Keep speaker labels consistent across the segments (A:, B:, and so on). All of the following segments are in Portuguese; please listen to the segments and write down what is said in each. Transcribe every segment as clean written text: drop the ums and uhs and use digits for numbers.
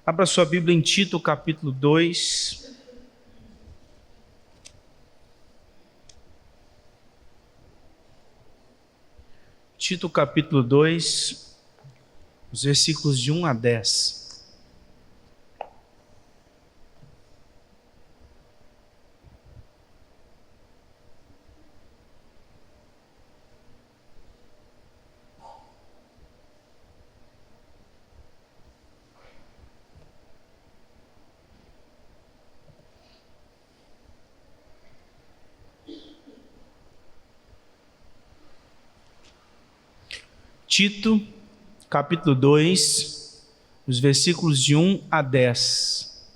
A: Abra sua Bíblia em Tito, capítulo 2. Tito, capítulo 2, os versículos de 1 a 10. Tito, capítulo 2, os versículos de 1 a 10.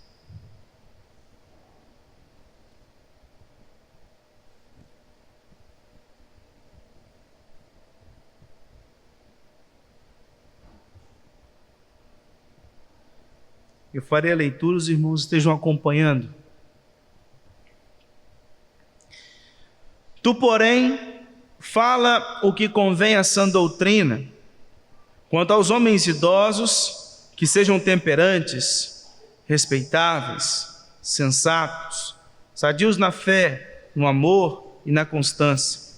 A: Eu farei a leitura, os irmãos estejam acompanhando. Tu, porém, fala o que convém à sã doutrina, quanto aos homens idosos, que sejam temperantes, respeitáveis, sensatos, sadios na fé, no amor e na constância.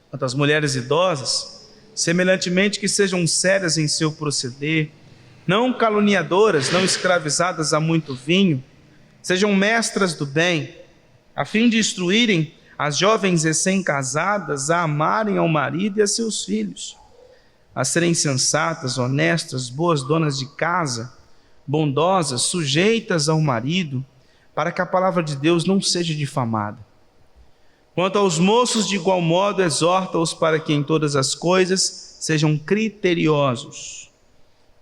A: Quanto às mulheres idosas, semelhantemente que sejam sérias em seu proceder, não caluniadoras, não escravizadas a muito vinho, sejam mestras do bem, a fim de instruírem as jovens recém-casadas a amarem ao marido e a seus filhos, a serem sensatas, honestas, boas donas de casa, bondosas, sujeitas ao marido, para que a palavra de Deus não seja difamada. Quanto aos moços, de igual modo, exorta-os para que em todas as coisas sejam criteriosos.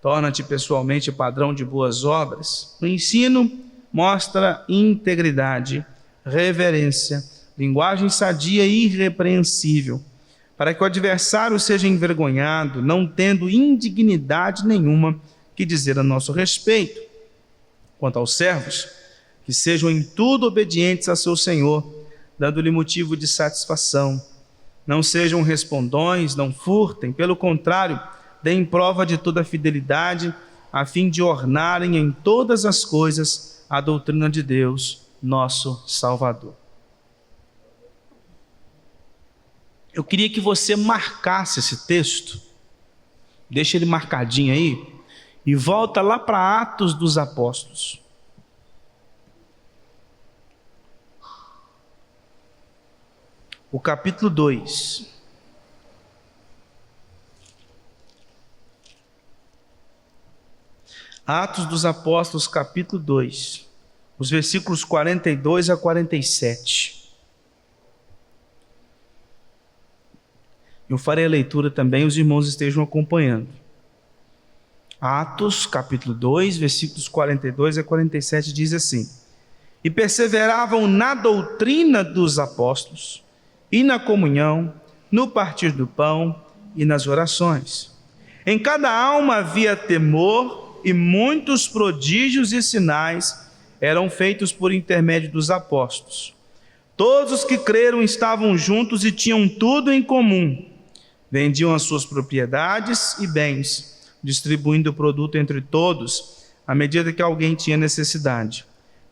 A: Torna-te pessoalmente padrão de boas obras. No ensino, mostra integridade, reverência, linguagem sadia e irrepreensível, para que o adversário seja envergonhado, não tendo indignidade nenhuma que dizer a nosso respeito. Quanto aos servos, que sejam em tudo obedientes a seu Senhor, dando-lhe motivo de satisfação. Não sejam respondões, não furtem, pelo contrário, deem prova de toda fidelidade, a fim de ornarem em todas as coisas a doutrina de Deus, nosso Salvador. Eu queria que você marcasse esse texto, deixa ele marcadinho aí, e volta lá para Atos dos Apóstolos. O capítulo 2. Atos dos Apóstolos, capítulo 2, os versículos 42 a 47. Eu farei a leitura também, os irmãos estejam acompanhando. Atos, capítulo 2, versículos 42 a 47, diz assim: E perseveravam na doutrina dos apóstolos, e na comunhão, no partir do pão e nas orações. Em cada alma havia temor, e muitos prodígios e sinais eram feitos por intermédio dos apóstolos. Todos os que creram estavam juntos e tinham tudo em comum. Vendiam as suas propriedades e bens, distribuindo o produto entre todos, à medida que alguém tinha necessidade.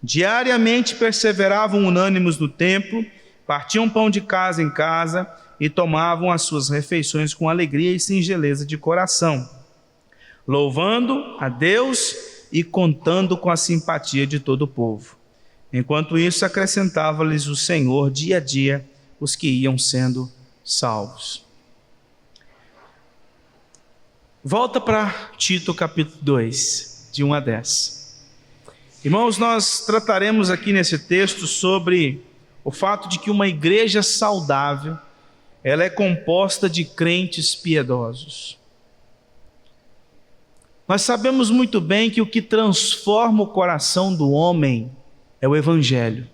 A: Diariamente perseveravam unânimes no templo, partiam pão de casa em casa e tomavam as suas refeições com alegria e singeleza de coração, louvando a Deus e contando com a simpatia de todo o povo. Enquanto isso, acrescentava-lhes o Senhor dia a dia os que iam sendo salvos. Volta para Tito capítulo 2, de 1 a 10. Irmãos, nós trataremos aqui nesse texto sobre o fato de que uma igreja saudável, ela é composta de crentes piedosos. Nós sabemos muito bem que o que transforma o coração do homem é o Evangelho.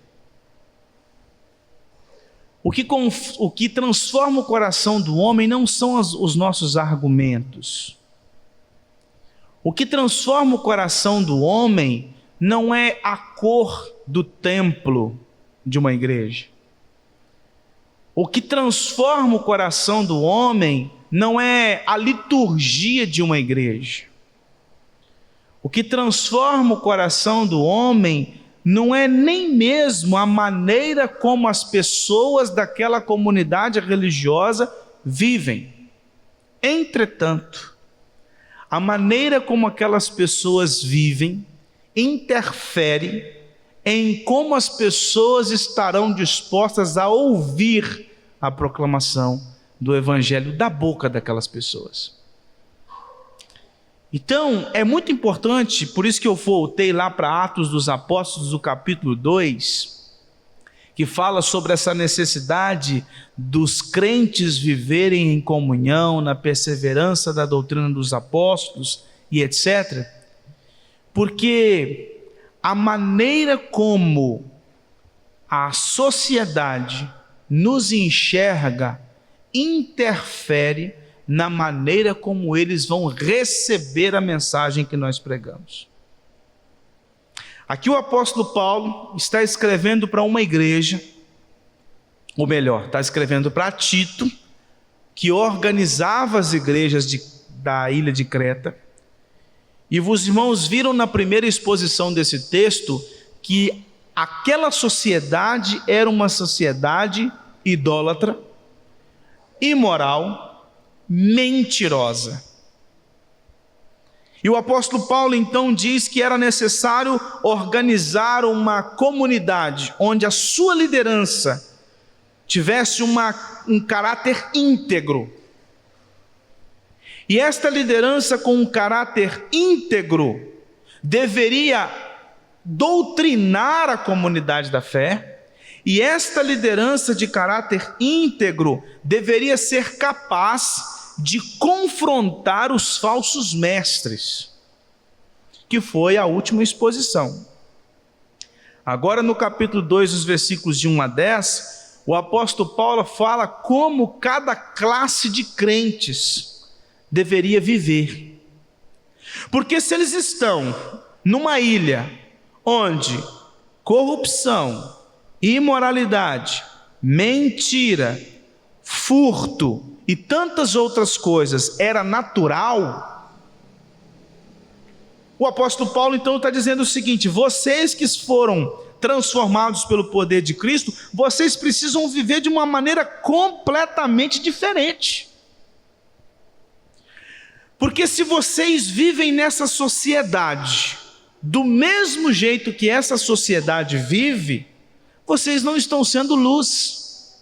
A: O que transforma o coração do homem não são os nossos argumentos. O que transforma o coração do homem não é a cor do templo de uma igreja. O que transforma o coração do homem não é a liturgia de uma igreja. O que transforma o coração do homem não é nem mesmo a maneira como as pessoas daquela comunidade religiosa vivem. Entretanto, a maneira como aquelas pessoas vivem interfere em como as pessoas estarão dispostas a ouvir a proclamação do Evangelho da boca daquelas pessoas. Então, é muito importante, por isso que eu voltei lá para Atos dos Apóstolos, do capítulo 2, que fala sobre essa necessidade dos crentes viverem em comunhão, na perseverança da doutrina dos apóstolos e etc. Porque a maneira como a sociedade nos enxerga interfere na maneira como eles vão receber a mensagem que nós pregamos. Aqui o apóstolo Paulo está escrevendo para uma igreja, ou melhor, está escrevendo para Tito, que organizava as igrejas da ilha de Creta. E os irmãos viram na primeira exposição desse texto que aquela sociedade era uma sociedade idólatra, imoral, mentirosa. E o apóstolo Paulo então diz que era necessário organizar uma comunidade onde a sua liderança tivesse um caráter íntegro. E esta liderança com um caráter íntegro deveria doutrinar a comunidade da fé, e esta liderança de caráter íntegro deveria ser capaz de confrontar os falsos mestres, que foi a última exposição. Agora no capítulo 2, os versículos de 1 a 10, o apóstolo Paulo fala como cada classe de crentes deveria viver. Porque se eles estão numa ilha onde corrupção, imoralidade, mentira, furto e tantas outras coisas era natural, o apóstolo Paulo então está dizendo o seguinte: vocês que foram transformados pelo poder de Cristo, vocês precisam viver de uma maneira completamente diferente. Porque se vocês vivem nessa sociedade do mesmo jeito que essa sociedade vive, vocês não estão sendo luz,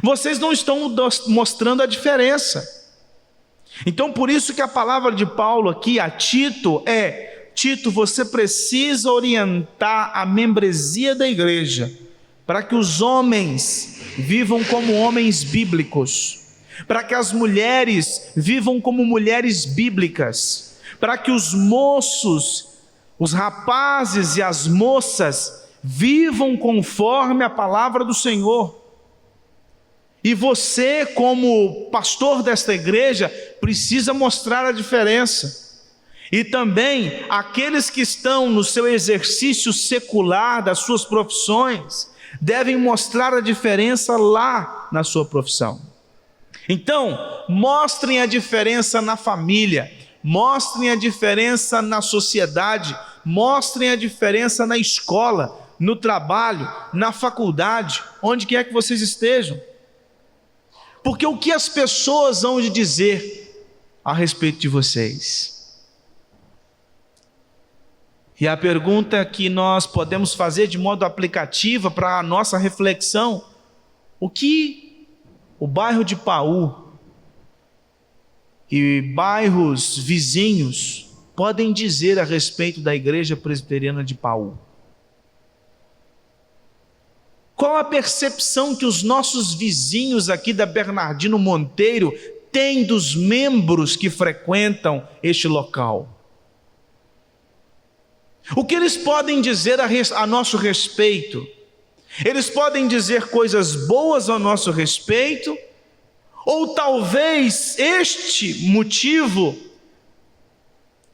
A: vocês não estão mostrando a diferença. Então por isso que a palavra de Paulo aqui a Tito é: Tito, você precisa orientar a membresia da igreja para que os homens vivam como homens bíblicos, para que as mulheres vivam como mulheres bíblicas, para que os moços, os rapazes e as moças vivam conforme a palavra do Senhor. E você, como pastor desta igreja, precisa mostrar a diferença. E também aqueles que estão no seu exercício secular das suas profissões devem mostrar a diferença lá na sua profissão. Então, mostrem a diferença na família, mostrem a diferença na sociedade, mostrem a diferença na escola, no trabalho, na faculdade, onde quer que vocês estejam. Porque o que as pessoas vão dizer a respeito de vocês? E a pergunta que nós podemos fazer de modo aplicativo para a nossa reflexão: o que o bairro de Paú e bairros vizinhos podem dizer a respeito da Igreja Presbiteriana de Paú? Qual a percepção que os nossos vizinhos aqui da Bernardino Monteiro têm dos membros que frequentam este local? O que eles podem dizer a nosso respeito? Eles podem dizer coisas boas ao nosso respeito, ou talvez este motivo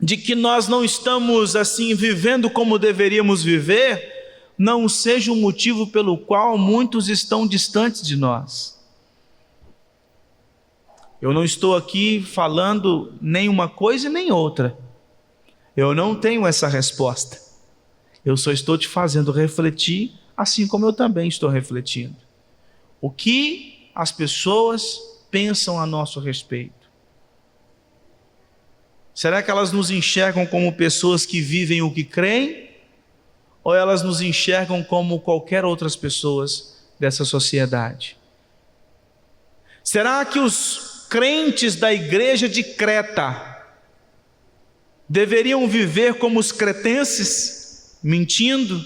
A: de que nós não estamos assim vivendo como deveríamos viver, não seja o motivo pelo qual muitos estão distantes de nós. Eu não estou aqui falando nem uma coisa nem outra. Eu não tenho essa resposta. Eu só estou te fazendo refletir, assim como eu também estou refletindo. O que as pessoas pensam a nosso respeito? Será que elas nos enxergam como pessoas que vivem o que creem? Ou elas nos enxergam como qualquer outras pessoas dessa sociedade? Será que os crentes da igreja de Creta deveriam viver como os cretenses, mentindo?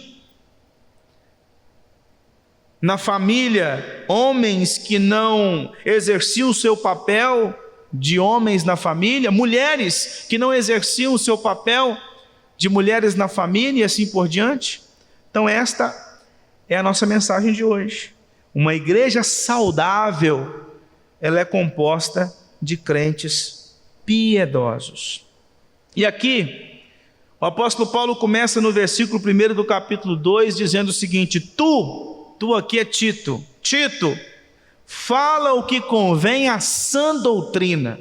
A: Na família, homens que não exerciam o seu papel de homens na família, mulheres que não exerciam o seu papel de mulheres na família e assim por diante. Então esta é a nossa mensagem de hoje. Uma igreja saudável, ela é composta de crentes piedosos. E aqui, o apóstolo Paulo começa no versículo 1 do capítulo 2, dizendo o seguinte: Tu aqui é Tito, fala o que convém à sã doutrina.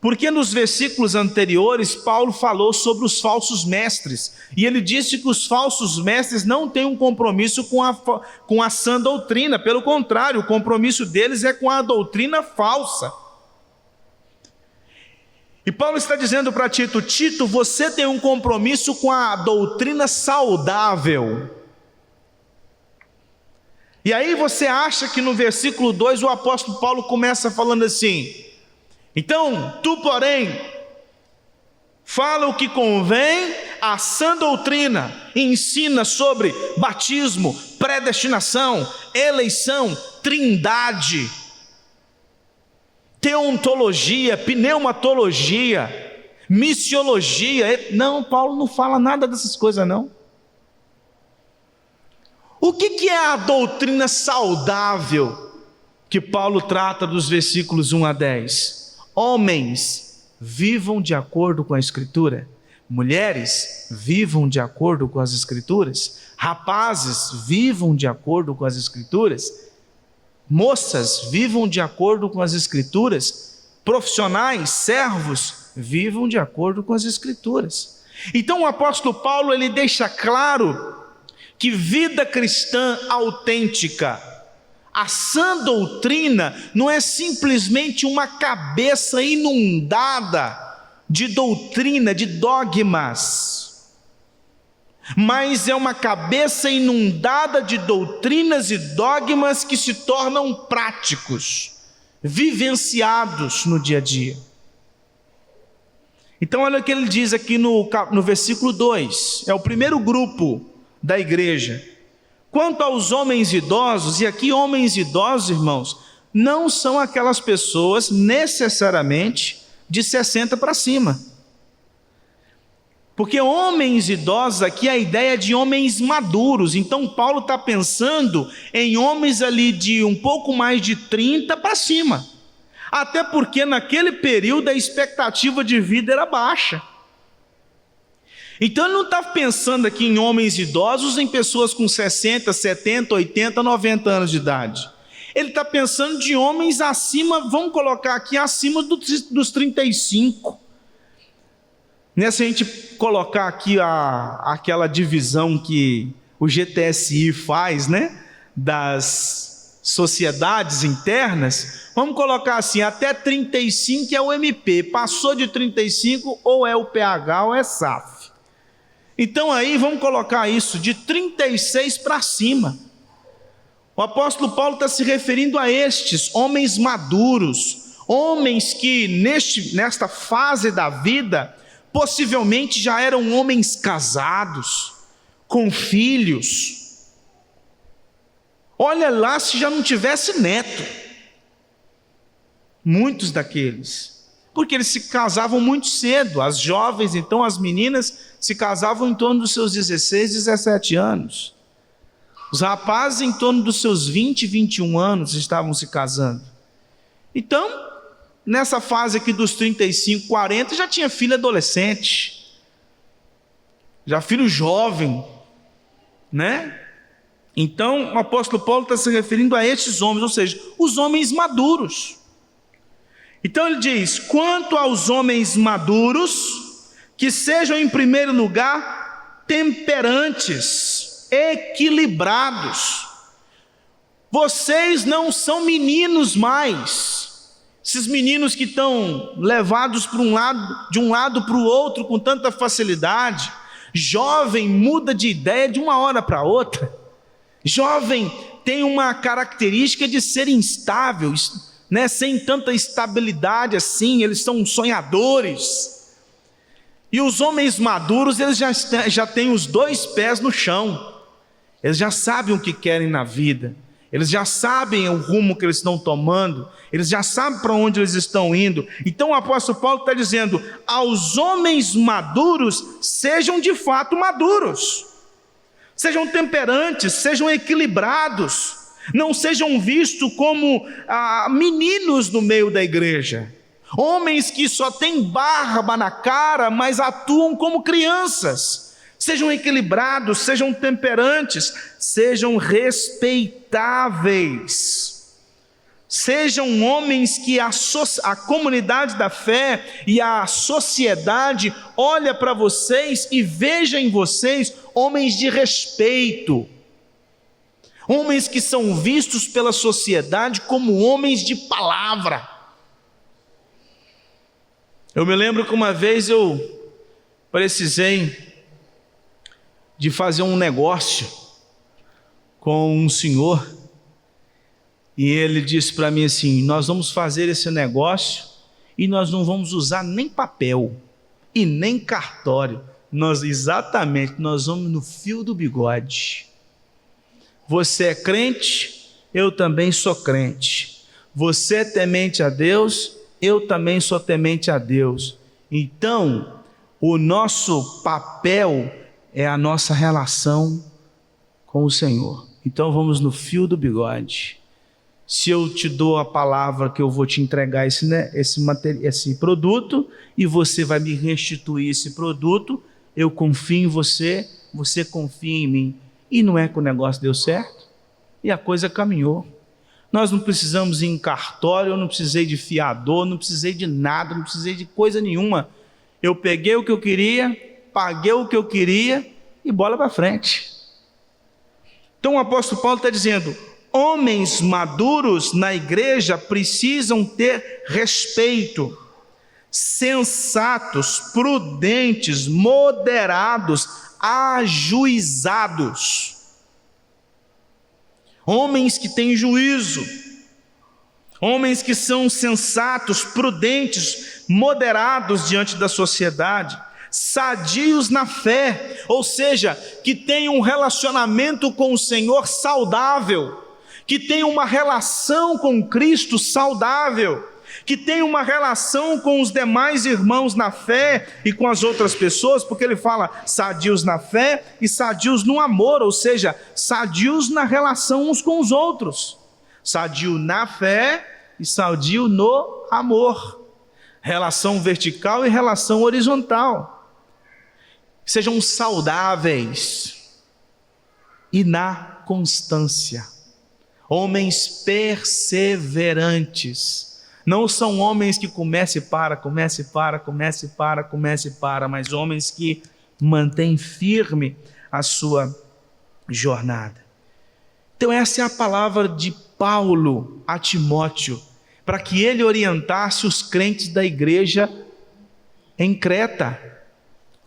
A: Porque nos versículos anteriores, Paulo falou sobre os falsos mestres, e ele disse que os falsos mestres não têm um compromisso com a sã doutrina, pelo contrário, o compromisso deles é com a doutrina falsa. E Paulo está dizendo para Tito: Tito, você tem um compromisso com a doutrina saudável. E aí você acha que no versículo 2 o apóstolo Paulo começa falando assim: então, tu, porém, fala o que convém à sã doutrina, ensina sobre batismo, predestinação, eleição, trindade, teontologia, pneumatologia, missiologia. Não, Paulo não fala nada dessas coisas, não. O que é a doutrina saudável que Paulo trata dos versículos 1 a 10? Homens, vivam de acordo com a Escritura. Mulheres, vivam de acordo com as Escrituras. Rapazes, vivam de acordo com as Escrituras. Moças, vivam de acordo com as Escrituras. Profissionais, servos, vivam de acordo com as Escrituras. Então o apóstolo Paulo, ele deixa claro que vida cristã autêntica, a sã doutrina, não é simplesmente uma cabeça inundada de doutrina, de dogmas, mas é uma cabeça inundada de doutrinas e dogmas que se tornam práticos, vivenciados no dia a dia. Então olha o que ele diz aqui no versículo 2, é o primeiro grupo da igreja. Quanto aos homens idosos, e aqui homens idosos, irmãos, não são aquelas pessoas necessariamente de 60 para cima. Porque homens idosos aqui, a ideia é de homens maduros. Então Paulo está pensando em homens ali de um pouco mais de 30 para cima. Até porque naquele período a expectativa de vida era baixa. Então ele não está pensando aqui em homens idosos, em pessoas com 60, 70, 80, 90 anos de idade. Ele está pensando de homens acima, vamos colocar aqui, acima dos 35. Se a gente colocar aqui aquela divisão que o GTSI faz, das sociedades internas, vamos colocar assim, até 35 é o MP, passou de 35 ou é o PH ou é SAF. Então aí vamos colocar isso de 36 para cima. O apóstolo Paulo está se referindo a estes homens maduros, homens que nesta fase da vida possivelmente já eram homens casados, com filhos. Olha lá se já não tivesse neto. Muitos daqueles, porque eles se casavam muito cedo. As jovens, então as meninas, se casavam em torno dos seus 16, 17 anos. Os rapazes em torno dos seus 20, 21 anos estavam se casando. Então, nessa fase aqui dos 35, 40, já tinha filho adolescente, já filho jovem, Então, o apóstolo Paulo está se referindo a estes homens, ou seja, os homens maduros. Então ele diz: quanto aos homens maduros, que sejam em primeiro lugar temperantes, equilibrados. Vocês não são meninos mais, esses meninos que estão levados de um lado para o outro com tanta facilidade. Jovem muda de ideia de uma hora para outra. Jovem tem uma característica de ser instável, né? Sem tanta estabilidade assim, eles são sonhadores. E os homens maduros, eles já têm os dois pés no chão, eles já sabem o que querem na vida, eles já sabem o rumo que eles estão tomando, eles já sabem para onde eles estão indo. Então o apóstolo Paulo está dizendo: aos homens maduros, sejam de fato maduros, sejam temperantes, sejam equilibrados, não sejam vistos como meninos no meio da igreja, homens que só têm barba na cara, mas atuam como crianças. Sejam equilibrados, sejam temperantes, sejam respeitáveis, sejam homens que a comunidade da fé e a sociedade olha para vocês e veja em vocês homens de respeito, homens que são vistos pela sociedade como homens de palavra. Eu me lembro que uma vez eu precisei de fazer um negócio com um senhor, e ele disse para mim assim: nós vamos fazer esse negócio e nós não vamos usar nem papel e nem cartório, nós vamos no fio do bigode. Você é crente, eu também sou crente. Você é temente a Deus, eu também sou temente a Deus. Então o nosso papel é a nossa relação com o Senhor. Então vamos no fio do bigode. Se eu te dou a palavra que eu vou te entregar esse produto, e você vai me restituir esse produto, eu confio em você, você confia em mim. E não é que o negócio deu certo? E a coisa caminhou. Nós não precisamos ir em cartório, eu não precisei de fiador, não precisei de nada, não precisei de coisa nenhuma. Eu peguei o que eu queria, paguei o que eu queria e bola para frente. Então o apóstolo Paulo está dizendo: homens maduros na igreja precisam ter respeito, sensatos, prudentes, moderados, ajuizados. Homens que têm juízo, homens que são sensatos, prudentes, moderados diante da sociedade, sadios na fé, ou seja, que têm um relacionamento com o Senhor saudável, que têm uma relação com Cristo saudável, que têm uma relação com os demais irmãos na fé e com as outras pessoas, porque ele fala sadios na fé e sadios no amor, ou seja, sadios na relação uns com os outros, sadio na fé e sadio no amor, relação vertical e relação horizontal. Sejam saudáveis e na constância, homens perseverantes. Não são homens que comece e para, mas homens que mantêm firme a sua jornada. Então essa é a palavra de Paulo a Timóteo, para que ele orientasse os crentes da igreja em Creta.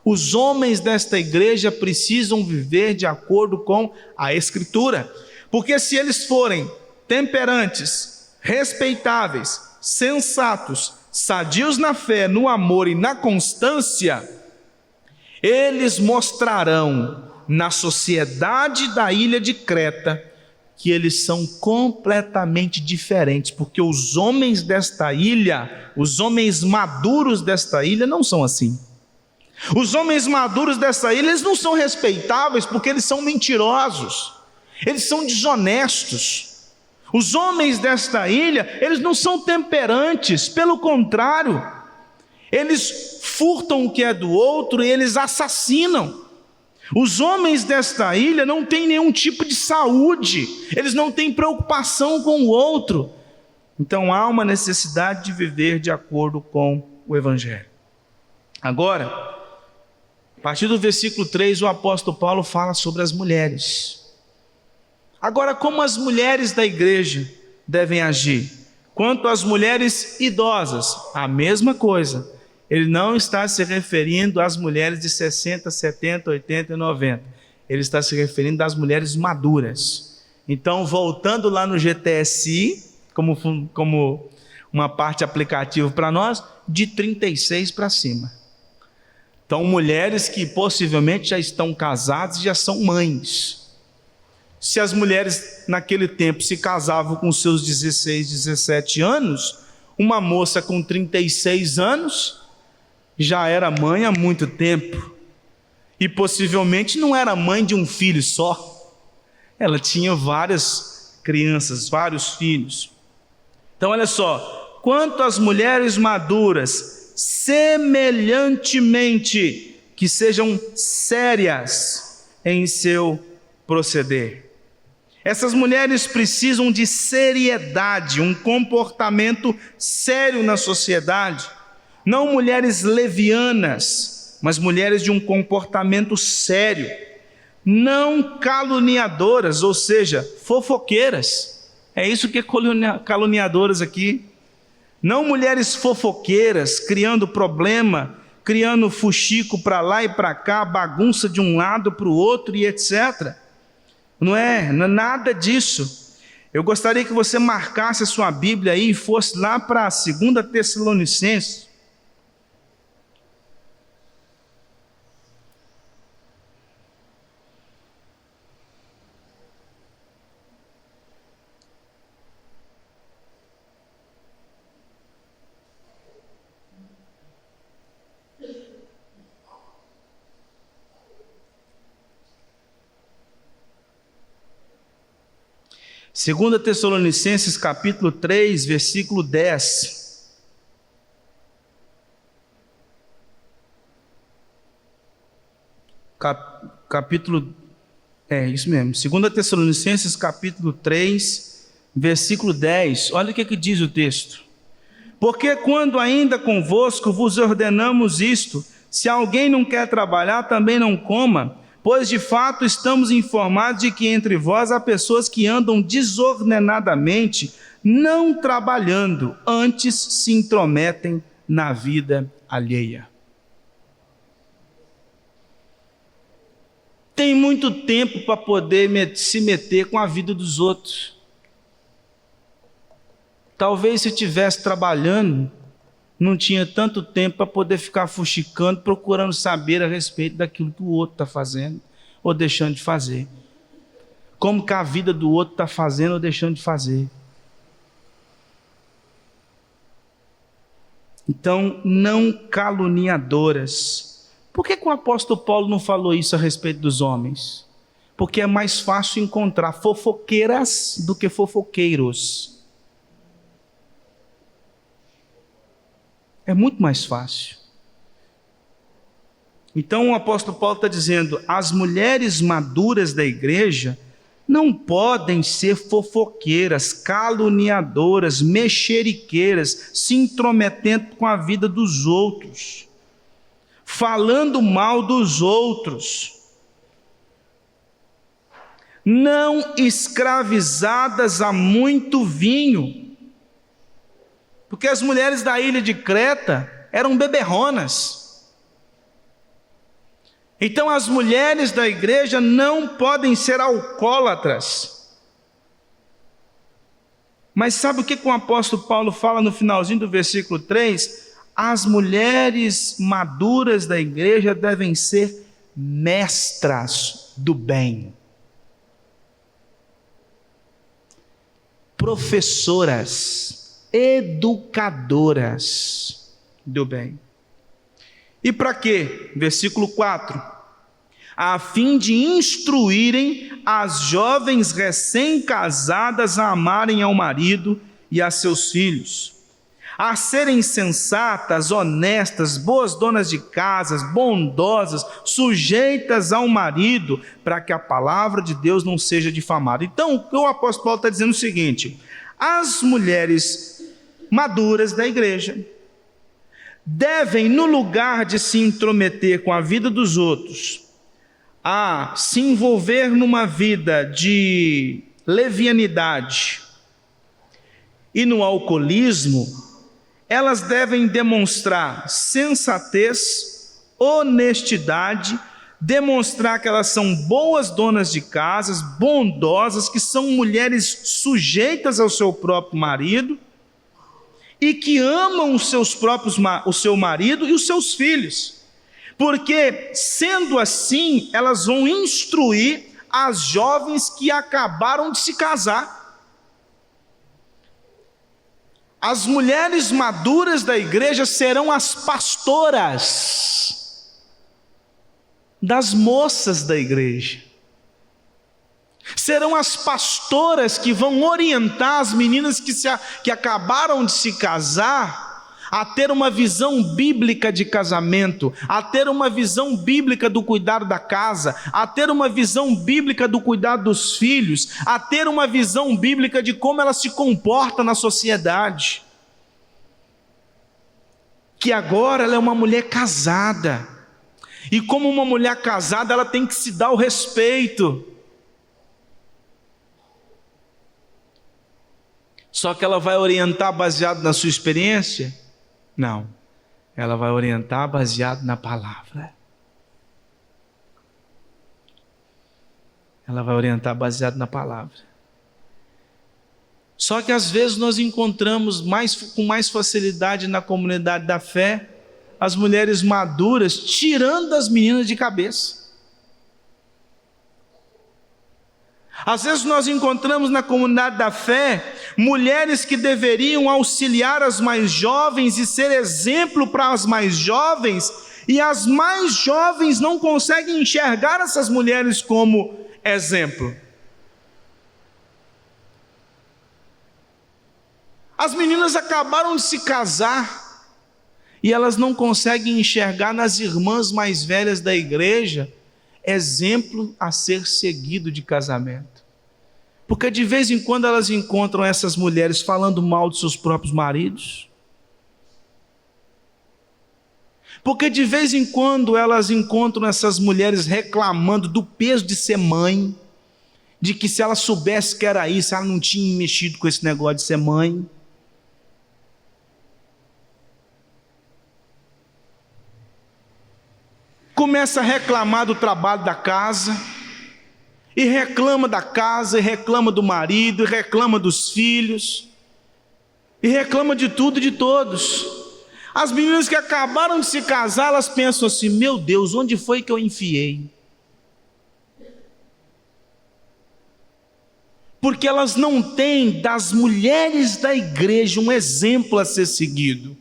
A: Os homens desta igreja precisam viver de acordo com a Escritura, porque se eles forem temperantes, respeitáveis, sensatos, sadios na fé, no amor e na constância, eles mostrarão na sociedade da ilha de Creta que eles são completamente diferentes, porque os homens desta ilha, os homens maduros desta ilha não são assim. Os homens maduros dessa ilha, eles não são respeitáveis porque eles são mentirosos, eles são desonestos. Os homens desta ilha, eles não são temperantes, pelo contrário, eles furtam o que é do outro e eles assassinam. Os homens desta ilha não têm nenhum tipo de saúde, eles não têm preocupação com o outro. Então há uma necessidade de viver de acordo com o Evangelho. Agora, A partir do versículo 3, o apóstolo Paulo fala sobre as mulheres. Agora, como as mulheres da igreja devem agir? Quanto às mulheres idosas, a mesma coisa. Ele não está se referindo às mulheres de 60, 70, 80 e 90. Ele está se referindo às mulheres maduras. Então, voltando lá no GTSI, como uma parte aplicativa para nós, de 36 para cima. Então, mulheres que possivelmente já estão casadas e já são mães. Se as mulheres naquele tempo se casavam com seus 16, 17 anos, uma moça com 36 anos já era mãe há muito tempo. E possivelmente não era mãe de um filho só. Ela tinha várias crianças, vários filhos. Então olha só, quanto às mulheres maduras, semelhantemente que sejam sérias em seu proceder. Essas mulheres precisam de seriedade, um comportamento sério na sociedade. Não mulheres levianas, mas mulheres de um comportamento sério. Não caluniadoras, ou seja, fofoqueiras. É isso que é caluniadoras aqui. Não mulheres fofoqueiras, criando problema, criando fuxico para lá e para cá, bagunça de um lado para o outro e etc. Não é nada disso. Eu gostaria que você marcasse a sua Bíblia aí e fosse lá para 2 Tessalonicenses. Segunda Tessalonicenses capítulo 3, versículo 10. Isso mesmo. 2 Tessalonicenses capítulo 3, versículo 10. Olha o que diz o texto. Porque quando ainda convosco vos ordenamos isto, se alguém não quer trabalhar, também não coma, pois de fato estamos informados de que entre vós há pessoas que andam desordenadamente, não trabalhando, antes se intrometem na vida alheia. Tem muito tempo para poder se meter com a vida dos outros. Talvez se estivesse trabalhando, não tinha tanto tempo para poder ficar fuxicando, procurando saber a respeito daquilo que o outro está fazendo ou deixando de fazer. Como que a vida do outro está fazendo ou deixando de fazer. Então, não caluniadoras. Por que o apóstolo Paulo não falou isso a respeito dos homens? Porque é mais fácil encontrar fofoqueiras do que fofoqueiros. É muito mais fácil. Então o apóstolo Paulo está dizendo, as mulheres maduras da igreja não podem ser fofoqueiras, caluniadoras, mexeriqueiras, se intrometendo com a vida dos outros, falando mal dos outros, não escravizadas a muito vinho, porque as mulheres da ilha de Creta eram beberronas. Então as mulheres da igreja não podem ser alcoólatras. Mas sabe o que o apóstolo Paulo fala no finalzinho do versículo 3? As mulheres maduras da igreja devem ser mestras do bem. Professoras, educadoras do bem. E para quê? Versículo 4. A fim de instruírem as jovens recém-casadas a amarem ao marido e a seus filhos, a serem sensatas, honestas, boas donas de casas, bondosas, sujeitas ao marido, para que a palavra de Deus não seja difamada. Então, o apóstolo Paulo está dizendo o seguinte: as mulheres maduras da igreja devem, no lugar de se intrometer com a vida dos outros, a se envolver numa vida de levianidade e no alcoolismo, elas devem demonstrar sensatez, honestidade, demonstrar que elas são boas donas de casas, bondosas, que são mulheres sujeitas ao seu próprio marido e que amam o seu marido e os seus filhos, porque sendo assim elas vão instruir as jovens que acabaram de se casar. As mulheres maduras da igreja serão as pastoras das moças da igreja. Serão as pastoras que vão orientar as meninas que acabaram de se casar a ter uma visão bíblica de casamento, a ter uma visão bíblica do cuidado da casa, a ter uma visão bíblica do cuidado dos filhos, a ter uma visão bíblica de como ela se comporta na sociedade. Que agora ela é uma mulher casada, e como uma mulher casada ela tem que se dar o respeito. Só que ela vai orientar baseado na sua experiência? Não, ela vai orientar baseado na palavra. Ela vai orientar baseado na palavra. Só que às vezes nós encontramos com mais facilidade na comunidade da fé as mulheres maduras tirando as meninas de cabeça. Às vezes nós encontramos na comunidade da fé mulheres que deveriam auxiliar as mais jovens e ser exemplo para as mais jovens, e as mais jovens não conseguem enxergar essas mulheres como exemplo. As meninas acabaram de se casar e elas não conseguem enxergar nas irmãs mais velhas da igreja exemplo a ser seguido de casamento. Porque de vez em quando elas encontram essas mulheres falando mal de seus próprios maridos. Porque de vez em quando elas encontram essas mulheres reclamando do peso de ser mãe, de que se ela soubesse que era isso, ela não tinha mexido com esse negócio de ser mãe. Começa a reclamar do trabalho da casa, e reclama da casa, e reclama do marido, e reclama dos filhos, e reclama de tudo e de todos. As meninas que acabaram de se casar, elas pensam assim: meu Deus, onde foi que eu enfiei? Porque elas não têm das mulheres da igreja um exemplo a ser seguido.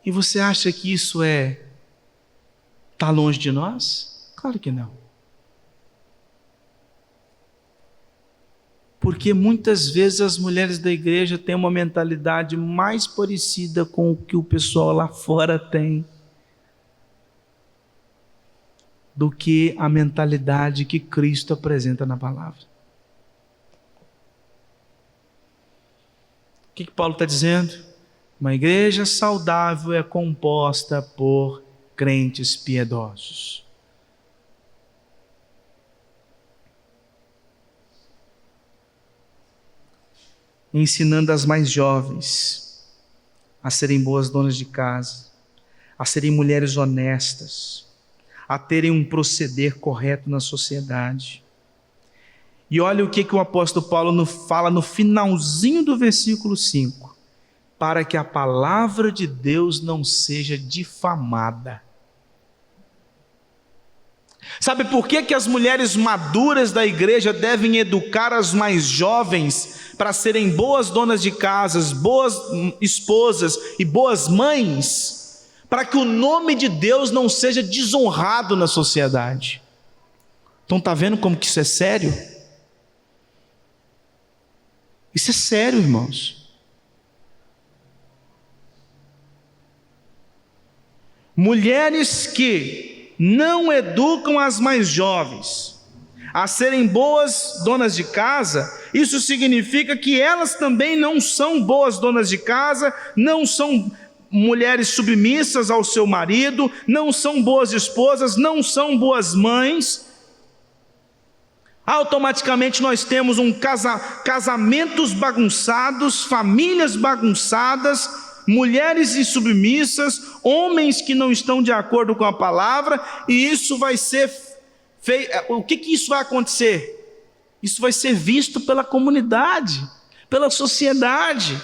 A: E você acha que isso está longe de nós? Claro que não. Porque muitas vezes as mulheres da igreja têm uma mentalidade mais parecida com o que o pessoal lá fora tem, do que a mentalidade que Cristo apresenta na palavra. O que Paulo está dizendo? Uma igreja saudável é composta por crentes piedosos. Ensinando as mais jovens a serem boas donas de casa, a serem mulheres honestas, a terem um proceder correto na sociedade. E olha o que o apóstolo Paulo fala no finalzinho do versículo 5. Para que a palavra de Deus não seja difamada. Sabe por que as mulheres maduras da igreja devem educar as mais jovens para serem boas donas de casas, boas esposas e boas mães, para que o nome de Deus não seja desonrado na sociedade? Então está vendo como que isso é sério? Isso é sério, irmãos. Mulheres que não educam as mais jovens, a serem boas donas de casa, isso significa que elas também não são boas donas de casa, não são mulheres submissas ao seu marido, não são boas esposas, não são boas mães. Automaticamente nós temos casamentos bagunçados, famílias bagunçadas, mulheres insubmissas, homens que não estão de acordo com a palavra, e isso vai ser feito. O que isso vai acontecer? Isso vai ser visto pela comunidade, pela sociedade.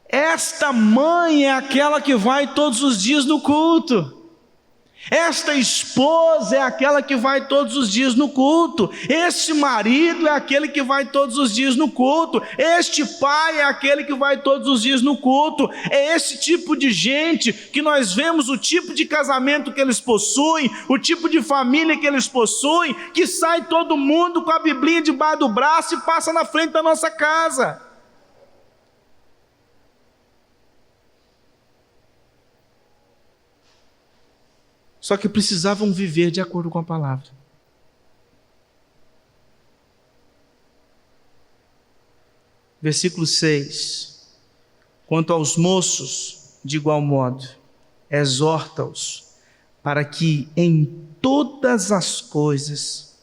A: Esta mãe é aquela que vai todos os dias no culto. Esta esposa é aquela que vai todos os dias no culto. Este marido é aquele que vai todos os dias no culto. Este pai é aquele que vai todos os dias no culto. É esse tipo de gente que nós vemos o tipo de casamento que eles possuem, o tipo de família que eles possuem, que sai todo mundo com a Biblinha debaixo do braço e passa na frente da nossa casa. Só que precisavam viver de acordo com a palavra. Versículo 6. Quanto aos moços, de igual modo, exorta-os para que em todas as coisas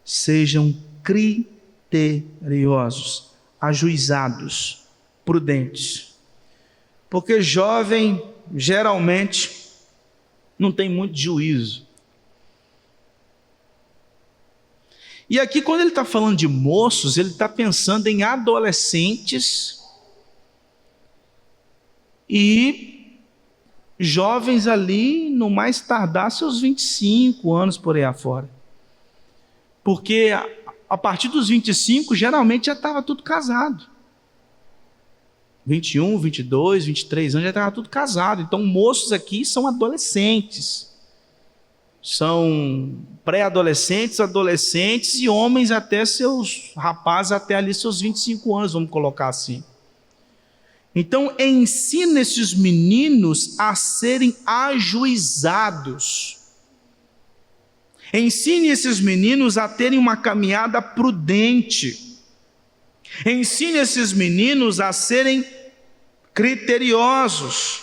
A: sejam criteriosos, ajuizados, prudentes. Porque jovem, geralmente, não tem muito juízo. E aqui, quando ele está falando de moços, ele está pensando em adolescentes e jovens ali, no mais tardar, seus 25 anos por aí afora. Porque a partir dos 25, geralmente já estava tudo casado. 21, 22, 23 anos já estava tudo casado. Então, moços aqui são adolescentes. São pré-adolescentes, adolescentes e homens até seus rapazes, até ali seus 25 anos, vamos colocar assim. Então, ensina esses meninos a serem ajuizados. Ensine esses meninos a terem uma caminhada prudente. Ensine esses meninos a serem criteriosos,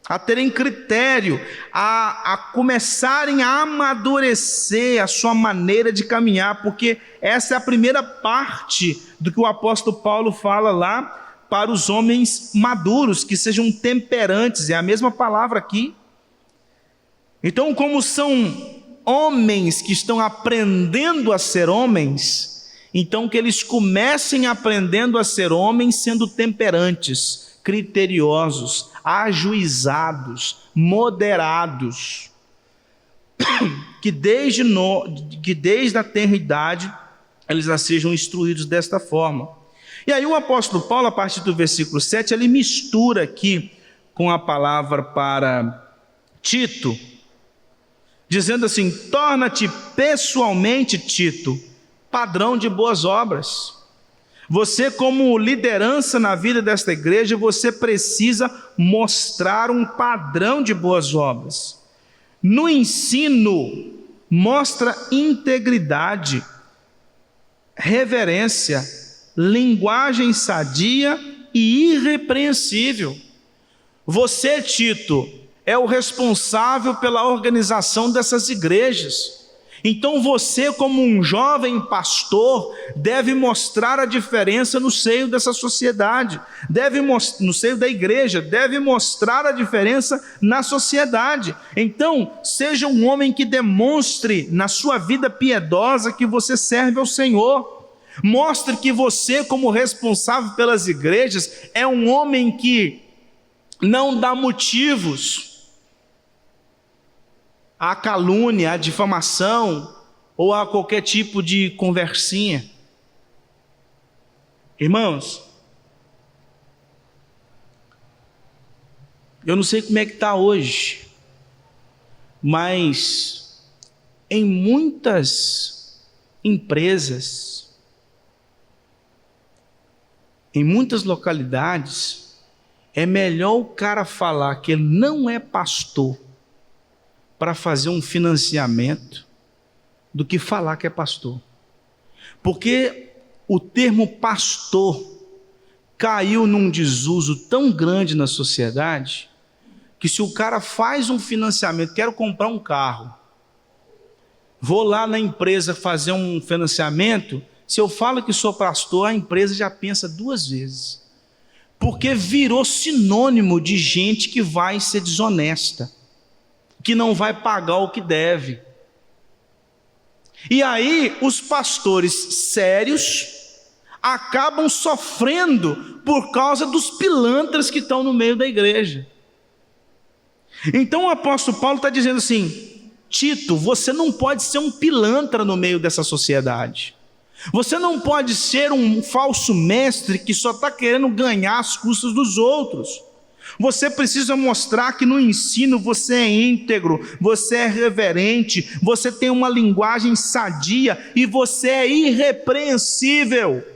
A: a terem critério, a começarem a amadurecer a sua maneira de caminhar, porque essa é a primeira parte do que o apóstolo Paulo fala lá para os homens maduros, que sejam temperantes, é a mesma palavra aqui. Então, como são homens que estão aprendendo a ser homens, então que eles comecem aprendendo a ser homens sendo temperantes, criteriosos, ajuizados, moderados, que desde a tenra idade eles já sejam instruídos desta forma. E aí o apóstolo Paulo, a partir do versículo 7, ele mistura aqui com a palavra para Tito, dizendo assim: torna-te pessoalmente, Tito, padrão de boas obras. Você, como liderança na vida desta igreja, você precisa mostrar um padrão de boas obras. No ensino, mostra integridade, reverência, linguagem sadia e irrepreensível. Você, Tito, é o responsável pela organização dessas igrejas. Então você, como um jovem pastor, deve mostrar a diferença no seio dessa sociedade, no seio da igreja, deve mostrar a diferença na sociedade. Então, seja um homem que demonstre na sua vida piedosa que você serve ao Senhor. Mostre que você, como responsável pelas igrejas, é um homem que não dá motivos à calúnia, à difamação ou a qualquer tipo de conversinha. Irmãos, eu não sei como é que está hoje, mas em muitas empresas, em muitas localidades, é melhor o cara falar que ele não é pastor para fazer um financiamento, do que falar que é pastor. Porque o termo pastor caiu num desuso tão grande na sociedade, que se o cara faz um financiamento, quero comprar um carro, vou lá na empresa fazer um financiamento, se eu falo que sou pastor, a empresa já pensa 2 vezes. Porque virou sinônimo de gente que vai ser desonesta, que não vai pagar o que deve. E aí os pastores sérios acabam sofrendo por causa dos pilantras que estão no meio da igreja. Então o apóstolo Paulo está dizendo assim: Tito, você não pode ser um pilantra no meio dessa sociedade. Você não pode ser um falso mestre que só está querendo ganhar às custas dos outros. Você precisa mostrar que no ensino você é íntegro, você é reverente, você tem uma linguagem sadia e você é irrepreensível.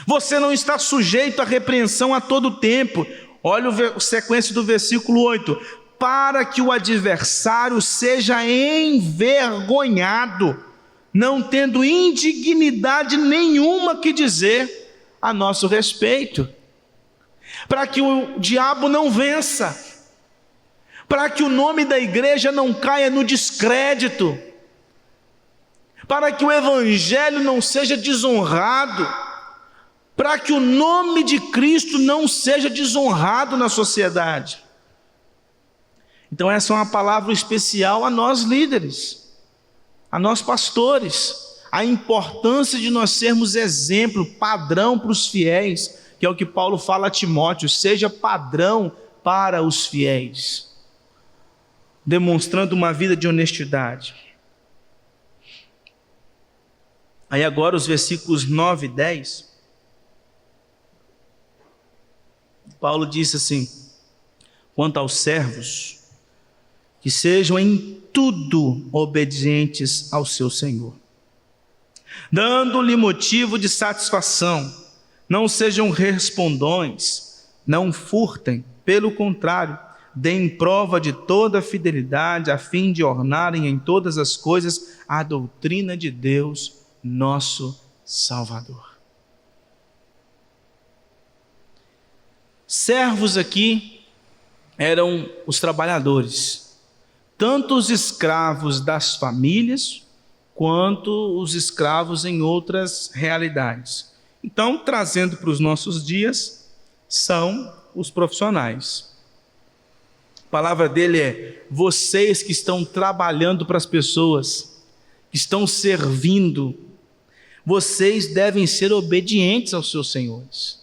A: Você não está sujeito à repreensão a todo tempo. Olha a sequência do versículo 8: para que o adversário seja envergonhado, não tendo indignidade nenhuma que dizer a nosso respeito. Para que o diabo não vença, para que o nome da igreja não caia no descrédito, para que o evangelho não seja desonrado, para que o nome de Cristo não seja desonrado na sociedade. Então essa é uma palavra especial a nós líderes, a nós pastores, a importância de nós sermos exemplo, padrão para os fiéis, que é o que Paulo fala a Timóteo: seja padrão para os fiéis, demonstrando uma vida de honestidade. Aí agora os versículos 9 e 10, Paulo disse assim: quanto aos servos, que sejam em tudo obedientes ao seu Senhor, dando-lhe motivo de satisfação, não sejam respondões, não furtem, pelo contrário, deem prova de toda fidelidade, a fim de ornarem em todas as coisas a doutrina de Deus, nosso Salvador. Servos aqui eram os trabalhadores, tanto os escravos das famílias, quanto os escravos em outras realidades. Então, trazendo para os nossos dias, são os profissionais. A palavra dele é: vocês que estão trabalhando para as pessoas, que estão servindo, vocês devem ser obedientes aos seus senhores.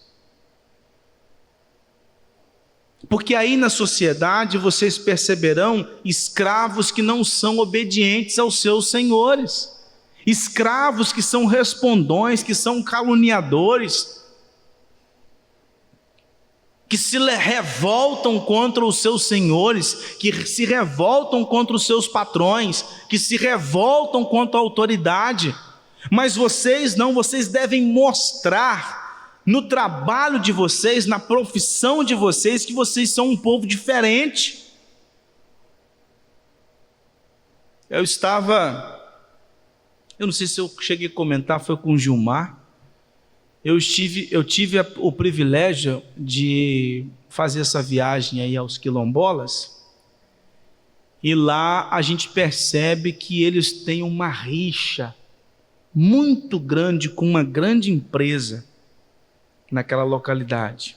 A: Porque aí na sociedade vocês perceberão escravos que não são obedientes aos seus senhores, escravos que são respondões, que são caluniadores, que se revoltam contra os seus senhores, que se revoltam contra os seus patrões, que se revoltam contra a autoridade. Mas vocês não, vocês devem mostrar no trabalho de vocês, na profissão de vocês, que vocês são um povo diferente. Eu não sei se eu cheguei a comentar, foi com o Gilmar. Eu tive o privilégio de fazer essa viagem aí aos quilombolas, e lá a gente percebe que eles têm uma rixa muito grande com uma grande empresa naquela localidade,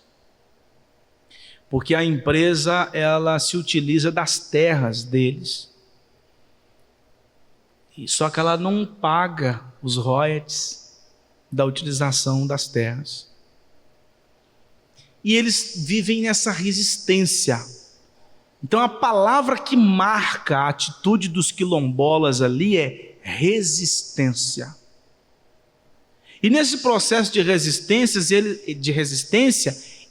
A: porque a empresa ela se utiliza das terras deles, só que ela não paga os royalties da utilização das terras, e eles vivem nessa resistência. Então a palavra que marca a atitude dos quilombolas ali é resistência. E nesse processo de resistência,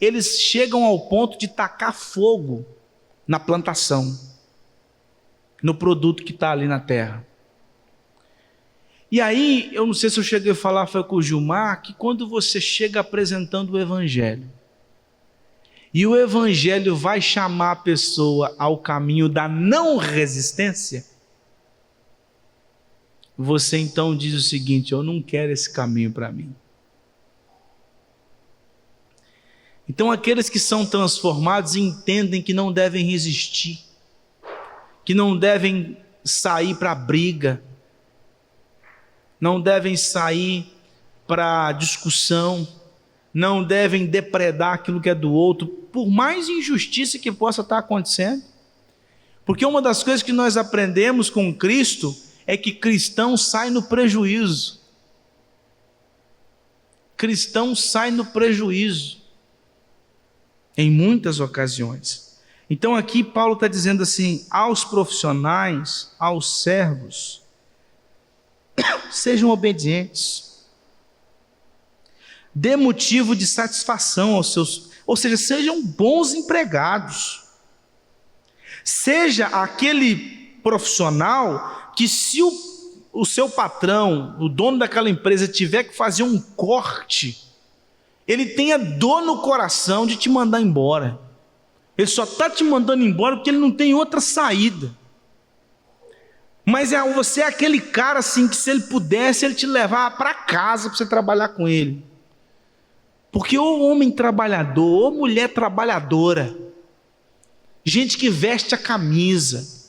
A: eles chegam ao ponto de tacar fogo na plantação, no produto que está ali na terra. E aí, eu não sei se eu cheguei a falar, foi com o Gilmar, que quando você chega apresentando o Evangelho, e o Evangelho vai chamar a pessoa ao caminho da não resistência, você então diz o seguinte: eu não quero esse caminho para mim. Então aqueles que são transformados entendem que não devem resistir, que não devem sair para briga, não devem sair para discussão, não devem depredar aquilo que é do outro, por mais injustiça que possa estar acontecendo. Porque uma das coisas que nós aprendemos com Cristo é que cristão sai no prejuízo. Cristão sai no prejuízo, em muitas ocasiões. Então aqui Paulo está dizendo assim, aos profissionais, aos servos, sejam obedientes, dê motivo de satisfação aos seus, ou seja, sejam bons empregados. Seja aquele profissional que, se o seu patrão, o dono daquela empresa, tiver que fazer um corte, ele tenha dor no coração de te mandar embora. Ele só está te mandando embora porque ele não tem outra saída. Mas você é aquele cara assim que, se ele pudesse, ele te levava para casa para você trabalhar com ele. Porque ou homem trabalhador, ou mulher trabalhadora, gente que veste a camisa,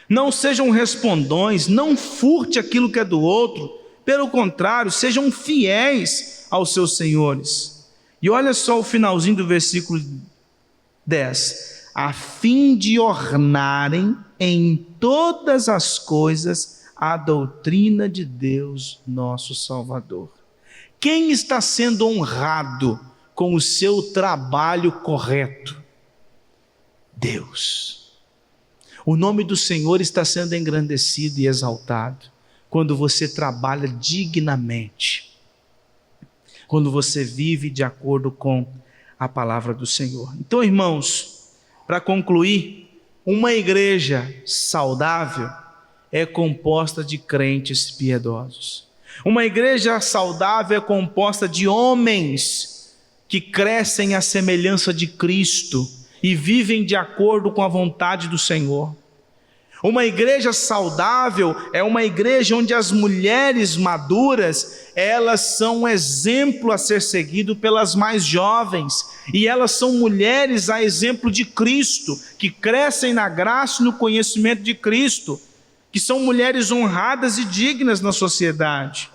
A: não sejam respondões, não furte aquilo que é do outro, pelo contrário, sejam fiéis aos seus senhores. E olha só o finalzinho do versículo 10: a fim de ornarem em todas as coisas a doutrina de Deus nosso Salvador. Quem está sendo honrado com o seu trabalho correto? Deus. O nome do Senhor está sendo engrandecido e exaltado quando você trabalha dignamente, quando você vive de acordo com a palavra do Senhor. Então, irmãos, para concluir, uma igreja saudável é composta de crentes piedosos. Uma igreja saudável é composta de homens que crescem à semelhança de Cristo e vivem de acordo com a vontade do Senhor. Uma igreja saudável é uma igreja onde as mulheres maduras, elas são um exemplo a ser seguido pelas mais jovens, e elas são mulheres a exemplo de Cristo, que crescem na graça e no conhecimento de Cristo, que são mulheres honradas e dignas na sociedade.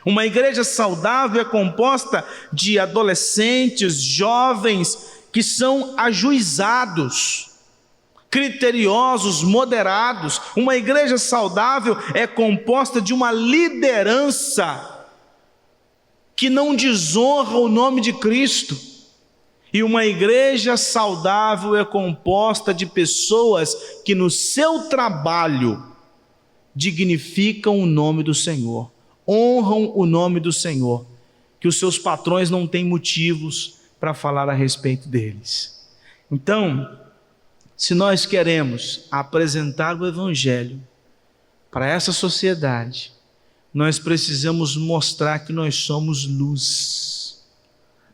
A: Uma igreja saudável é composta de adolescentes, jovens, que são ajuizados, criteriosos, moderados. Uma igreja saudável é composta de uma liderança que não desonra o nome de Cristo. E uma igreja saudável é composta de pessoas que no seu trabalho dignificam o nome do Senhor, honram o nome do Senhor, que os seus patrões não têm motivos para falar a respeito deles. Então, se nós queremos apresentar o Evangelho para essa sociedade, nós precisamos mostrar que nós somos luz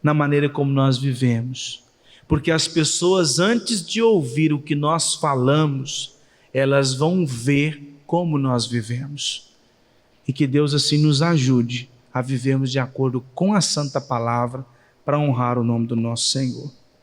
A: na maneira como nós vivemos, porque as pessoas, antes de ouvir o que nós falamos, elas vão ver como nós vivemos. E que Deus assim nos ajude a vivermos de acordo com a santa palavra, para honrar o nome do nosso Senhor.